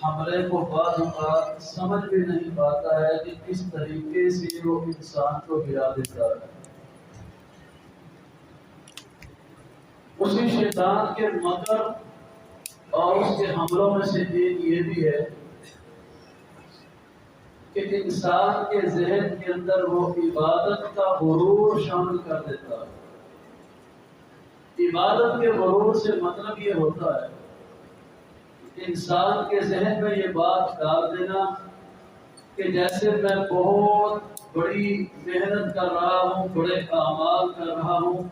حملے کو بعض اوقات سمجھ بھی نہیں پاتا ہے کہ کس طریقے سے وہ انسان کو گرا دیتا ہے۔ اسی شیطان کے مکر اور اس کے حملوں میں سے ایک یہ بھی ہے کہ انسان کے ذہن کے اندر وہ عبادت کا غرور شامل کر دیتا ہے۔ عبادت کے غرور سے مطلب یہ ہوتا ہے کہ انسان کے ذہن میں یہ بات ڈال دینا کہ جیسے میں بہت بڑی محنت کر رہا ہوں، بڑے اعمال کر رہا ہوں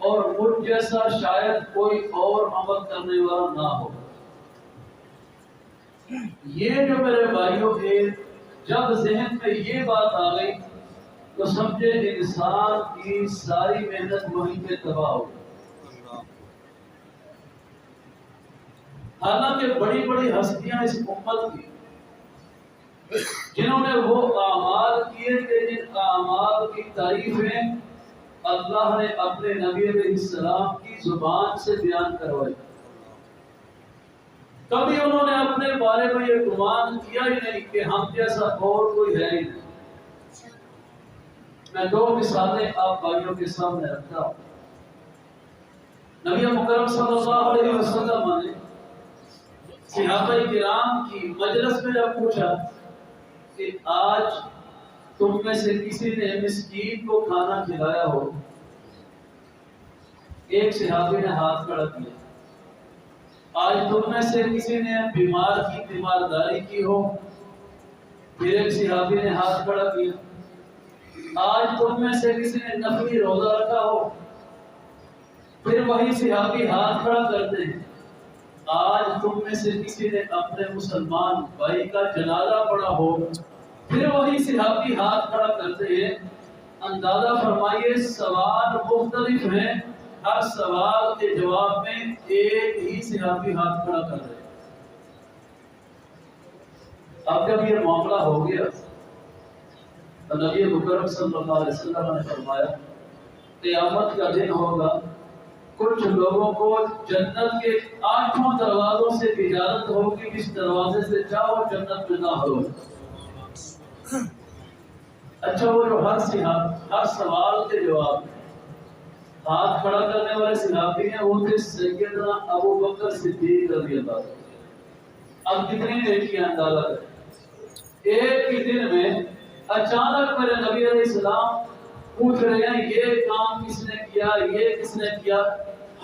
اور مجھ جیسا شاید کوئی اور عمل کرنے والا نہ ہو۔ یہ جو میرے بھائیوں کے جب ذہن میں یہ بات آ گئی تو سمجھے انسان کی ساری محنت وہیں پہ تباہ ہو گئی۔ حالانکہ بڑی بڑی ہستیاں اس امت کی جنہوں نے وہ اعمال کیے تھے جن اعمال کی تعریفیں اللہ نے اپنے نبی علیہ السلام کی زبان سے بیان کروائی، کبھی انہوں نے اپنے بارے میں یہ گمان کیا ہی نہیں کہ ہم جیسا اور کوئی ہے ہی نہیں۔ میں دو مثالیں آپ بھائیوں کے سامنے رکھتا ہوں۔ نبی مکرم صلی اللہ علیہ وسلم نے صحابہ کرام کی مجلس میں جب پوچھا کہ آج تم میں سے کسی نے مسکین کو کھانا کھلایا ہو، ایک صحابی نے ہاتھ کھڑا کیا۔ آج تم میں سے کسی نے بیمار کی تیمارداری کی ہو، پھر ایک صحابی نے ہاتھ کھڑا کیا۔ آج تم میں سے کسی نے نفلی روزہ رکھا ہو، پھر وہی صحابی ہاتھ کھڑا کرتے ہیں۔ آج تم میں سے کسی نے اپنے مسلمان بھائی کا جنازہ پڑھا ہو، پھر وہی صحابی ہاتھ کھڑا کرتے ہیں۔ اندازہ فرمائیے سوال مختلف ہیں، ہر سوال کے جواب میں ایک ہی صحابی ہاتھ کھڑا کر رہے ہیں۔ اب جب یہ معاملہ ہو گیا تو نبی مکرم صلی اللہ علیہ وسلم نے فرمایا قیامت کا دن ہوگا، کچھ لوگوں کو جنت کے 8 دروازوں سے اجازت ہوگی، اس دروازے سے جاؤ جنت میں داخل ہو۔ اچھا، وہ جو ہر سوال کے جواب ہاتھ کھڑا کرنے والے صحابی ہیں وہ تھے سیدنا ابو بکر صدیق رضی اللہ عنہ۔ اب کتنی نیکیاں اندازہ کریں، ایک ہی دن میں اچانک میرے نبی علیہ السلام پوچھ رہے ہیں یہ کام کس نے کیا، یہ کس نے کیا۔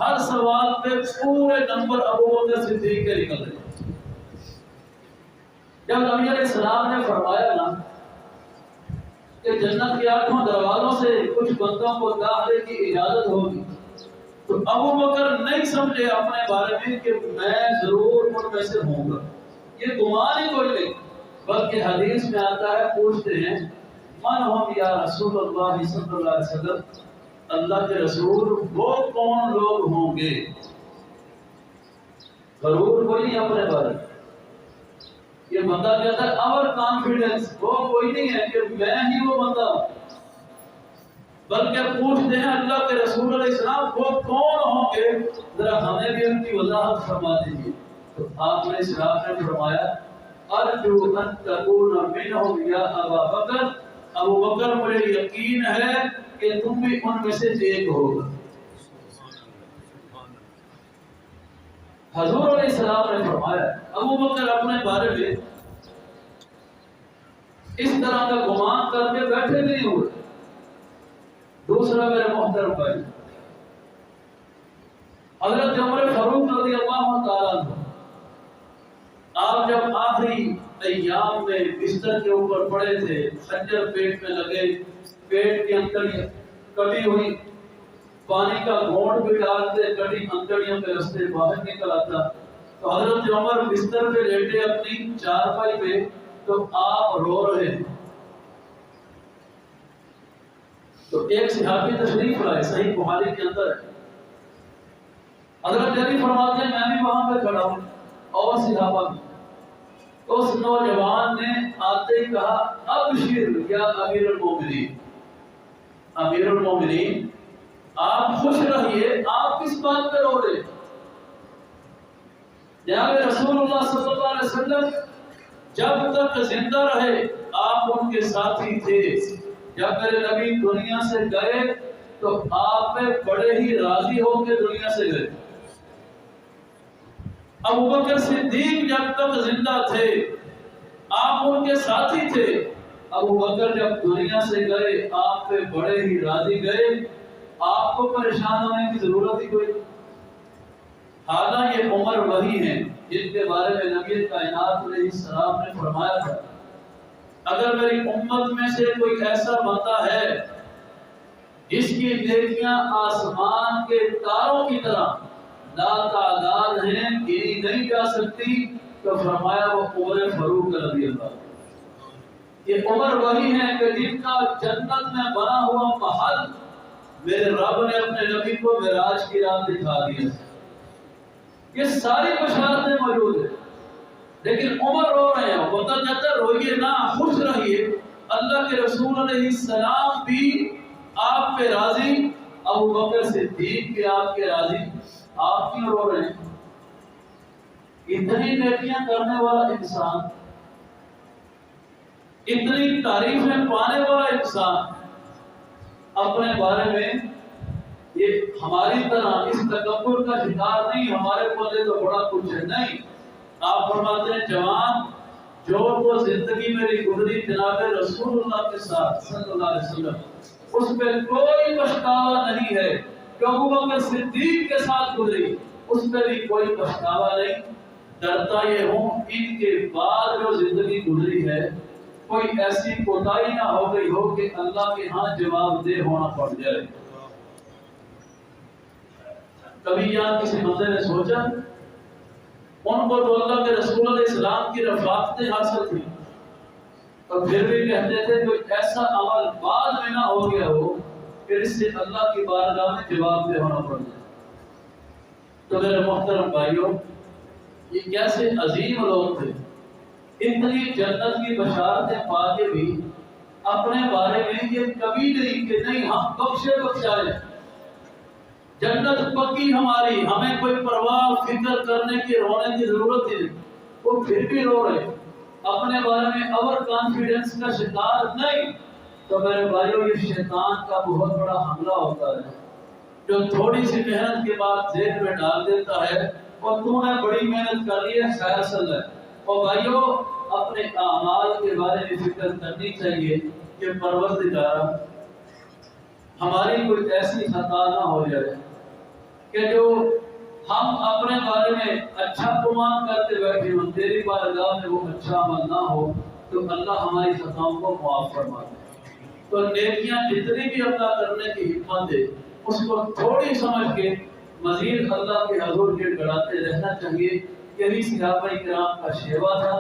ہر سوال پہ پورے نمبر ابو بکر صدیق کے نکل رہے ہیں۔ جب نبی علیہ السلام نے فرمایا نا کہ جنت کے 8 دروازوں سے کچھ بندوں کو داخلے کی اجازت ہوگی، تو ابو بکر نہیں سمجھے اپنے بارے میں کہ میں ضرور ان میں سے ہوں گا، یہ گمان ہی کوئی نہیں، بلکہ حدیث میں آتا ہے پوچھتے ہیں من ہم یا رسول اللہ صلی اللہ علیہ وسلم، اللہ کے رسول وہ کون لوگ ہوں گے؟ ضرور کوئی نہیں اپنے بارے میں، یہ بندہ کہتا ہے اور کانفیڈنس وہ کوئی نہیں ہے کہ میں ہی وہ بندہ، بلکہ پوچھتے ہیں اللہ کے رسول علیہ السلام وہ کون ہوں گے، ذرا ہمیں بھی ان کی وضاحت فرما دیجیے۔ تو آپ علیہ السلام نے فرمایا ارجو ان تکون منہم یا ابا بکر، ابو بکر مجھے یقین ہے کہ تم بھی ان میں سے ایک ہوگا۔ حضور علیہ السلام نے فرمایا ابو بکر اپنے بارے میں اس طرح کا گمان کر کے بیٹھے نہیں ہوئے۔ دوسرا میرے محترم بھائی، حضرت عمر فاروق رضی اللہ تعالیٰ عنہ، آپ جب آخری ایام میں بستر کے اوپر پڑے تھے، خنجر پیٹ میں لگے، پیٹ کے اندر کٹی ہوئی پانی کا گھونٹ بھی ڈالتے، کٹی انگڑیوں کے رستے باہر نکل آتا، تو حضرت عمر بستر پہ لیٹے اپنی چارپائی پہ، تو آپ رو رہے ہیں۔ تو ایک صحابی تشریف لائے، صحیح بخاری کے اندر ہے، حضرت علی فرماتے ہیں میں بھی وہاں پہ کھڑا ہوں اور صحابہ بھی۔ اس نوجوان نے آتے ہی کہا ابشر یا امیر المومنین، امیر المومنین آپ خوش رہیے، آپ کس بات پہ رو رہے؟ جناب رسول اللہ صلی اللہ علیہ وسلم جب تک زندہ رہے آپ ان کے ساتھی تھے. جب میرے نبی دنیا سے گئے تو آپ پہ بڑے ہی راضی ہو کے دنیا سے گئے. ابو بکر صدیق جب تک زندہ تھے آپ ان کے ساتھی تھے. ابو بکر جب دنیا سے گئے آپ پہ بڑے ہی راضی گئے. آپ کو پریشان ہونے کی ضرورت ہی کوئی. حالانکہ یہ عمر وہی ہیں جن کے بارے میں نبی کائنات علیہ السلام نے فرمایا تھا اگر میری امت میں سے کوئی ایسا بندہ ہے جس کی نیکیاں آسمان کے تاروں کی طرح لاتعداد ہیں گنی نہیں جا سکتی تو فرمایا وہ عمر فاروق رضی اللہ. یہ عمر وہی ہیں کہ جن کا جنت میں بنا ہوا محل میرے رب نے اپنے نبی کو معراج کی رات دکھا دیا. یہ ساری بشارتیں موجود ہیں لیکن عمر رو رہے ہیں. بتا جاتا ہے روئیے نہ خوش رہیے. اللہ کے رسول علیہ السلام بھی آپ پہ راضی. ابو بکر صدیق بھی آپ کے راضی. آپ کیوں رو رہے ہیں؟ اتنی نیکیاں کرنے والا انسان, اتنی تعریفیں پانے والا انسان اپنے بارے میں یہ ہماری طرح اس تکبر کا شکار نہیں. ہمارے پلے تو بڑا کچھ ہے نہیں. آپ فرماتے ہیں جوان جو وہ زندگی میری گزری جناب رسول اللہ کے ساتھ صلی اللہ علیہ وسلم اس پہ کوئی پچھتاوا نہیں ہے. کہ ابو بکر صدیق کے ساتھ گزری اس پہ بھی کوئی پچھتاوا نہیں. ڈرتا یہ ہوں ان کے بعد جو زندگی گزری ہے کوئی ایسی کوتاہی نہ ہو گئی ہو کہ اللہ کے ہاں جواب دہ ہونا پڑ جائے. کبھی یہاں کسی بندے نے سوچا ان کو تو اللہ کے رسول علیہ السلام کی رفاقتیں حاصل تھی اور پھر بھی کہتے تھے کوئی ایسا عمل بعد میں نہ ہو گیا ہو پھر اس سے اللہ کی بارگاہ میں جواب دہ ہونا پڑ جائے. تو میرے محترم بھائیوں یہ کیسے عظیم لوگ تھے. اتنی جنت کی بشارتیں پا کے بھی اپنے بارے میں یہ کبھی نہیں کہ نہیں ہم بخشے بخشائے جنت پکی ہماری ہمیں کوئی پرواہ فکر کرنے کی رونے کی ضرورت ہی نہیں. وہ پھر بھی رو رہے اپنے بارے میں اوور کانفیڈنس کا شکار نہیں. تو میرے بھائیوں یہ شیطان کا بہت بڑا حملہ ہوتا ہے جو تھوڑی سی محنت کے بعد ذہن میں ڈال دیتا ہے اور تو نے بڑی محنت کر لی ہے خیر اصل ہے. اور بھائیوں اپنے اعمال کے بارے میں فکر کرنی چاہیے کہ پروردگار ہماری کوئی ایسی خطا نہ ہو جائے کہ جو ہم اپنے بارے میں اچھا گمان کرتے بیٹھے ہوں تیری بارگاہ میں وہ اچھا عمل نہ ہو تو اللہ ہماری خطاؤں کو معاف فرما دے. تو نیکیاں جتنی بھی اللہ کرنے کی ہمت ہے اس کو تھوڑی سمجھ کے مزید اللہ کے حضور کے گڑاتے رہنا چاہیے. یہی صحابہ کرام کا شیوا تھا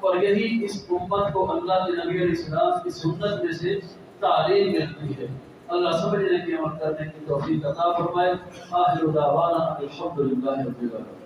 اور یہی اس امت کو اللہ کے نبی علیہ السلام کی سنت میں سے تعلیم ملتی ہے. اللہ سمجھنے کی عمل کرنے کی توفیق عطا فرمائے. آخر دعوانا الحمدللہ رب العالمین.